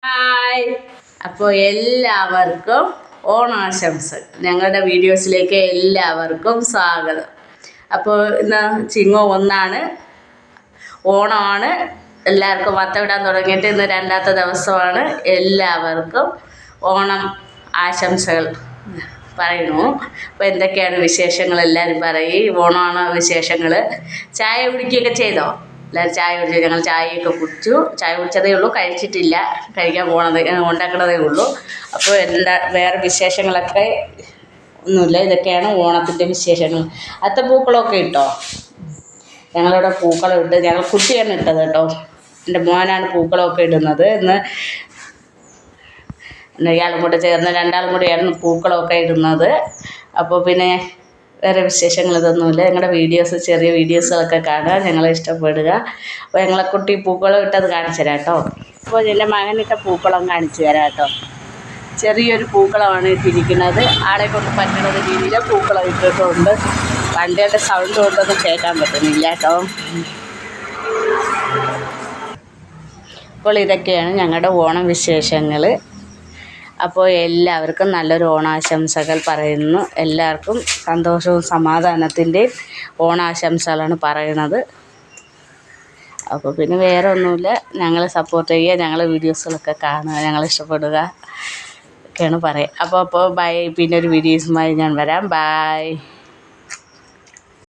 Hi. അപ്പോൾ എല്ലാവർക്കും ഓണാശംസകൾ. ഞങ്ങളുടെ വീഡിയോസിലേക്ക് എല്ലാവർക്കും സ്വാഗതം. അപ്പോൾ ഇന്ന് ചിങ്ങം 1 ഓണമാണ്. എല്ലാവർക്കും വത്തവിടാൻ തുടങ്ങിയിട്ട് ഇന്ന് 2ാമത്തെ ദിവസമാണ്. എല്ലാവർക്കും ഓണം ആശംസകൾ പറയുന്നു. അപ്പോൾ എന്തൊക്കെയാണ് വിശേഷങ്ങൾ എല്ലാവരും പറയും. ഓണമാണ് വിശേഷങ്ങൾ. ചായ കുടിക്കുകയൊക്കെ ചെയ്തോ? എല്ലാവരും ചായ കുടിച്ചു. ഞങ്ങൾ ചായയൊക്കെ കുടിച്ചു. ചായ കുടിച്ചതേ ഉള്ളൂ, കഴിച്ചിട്ടില്ല. കഴിക്കാൻ ഉണ്ടാക്കണതേ ഉള്ളൂ. അപ്പോൾ വേറെ വിശേഷങ്ങളൊക്കെ ഒന്നുമില്ല. ഇതൊക്കെയാണ് ഓണത്തിൻ്റെ വിശേഷങ്ങൾ. അത്തപ്പൂക്കളമൊക്കെ ഇട്ടോ? ഞങ്ങളിവിടെ പൂക്കളം ഇട്ട്, ഞങ്ങൾ കുട്ടിയാണ് ഇട്ടത് കേട്ടോ. എൻ്റെ മോനാണ് പൂക്കളമൊക്കെ ഇടുന്നത്. ഇന്ന് ഇയാളും കൂടെ ചേർന്ന് 2ആളും കൂടെയാണ് പൂക്കളമൊക്കെ ഇടുന്നത്. അപ്പോൾ പിന്നെ വേറെ വിശേഷങ്ങൾ ഇതൊന്നുമില്ല. ഞങ്ങളുടെ വീഡിയോസ്, ചെറിയ വീഡിയോസുകളൊക്കെ കാണുക, ഞങ്ങളെ ഇഷ്ടപ്പെടുക. അപ്പോൾ ഞങ്ങളെ കുട്ടി പൂക്കളം ഇട്ടത് കാണിച്ചു തരാം കേട്ടോ. അപ്പോൾ എൻ്റെ മകനിട്ട പൂക്കളം കാണിച്ചു തരാം കേട്ടോ. ചെറിയൊരു പൂക്കളമാണ് ഇട്ടിരിക്കുന്നത്. ആളെ കൊണ്ട് പറ്റുന്ന രീതിയിൽ പൂക്കളം ഇട്ടിട്ടുണ്ട്. വണ്ടിയുടെ സൗണ്ട് കൊണ്ടൊന്നും കേൾക്കാൻ പറ്റുന്നില്ല കേട്ടോ. അപ്പോൾ ഇതൊക്കെയാണ് ഞങ്ങളുടെ ഓണം വിശേഷങ്ങൾ. അപ്പോൾ എല്ലാവർക്കും നല്ലൊരു ഓണാശംസകൾ പറയുന്നു. എല്ലാവർക്കും സന്തോഷവും സമാധാനത്തിൻ്റെയും ഓണാശംസകളാണ് പറയുന്നത്. അപ്പോൾ പിന്നെ വേറെ ഒന്നുമില്ല. ഞങ്ങളെ സപ്പോർട്ട് ചെയ്യുക, ഞങ്ങളെ വീഡിയോസുകളൊക്കെ കാണുക, ഞങ്ങളെ ഇഷ്ടപ്പെടുക ഒക്കെയാണ് പറയുക. അപ്പോൾ ബൈ. പിന്നെ ഒരു വീഡിയോസുമായി ഞാൻ വരാം. ബൈ.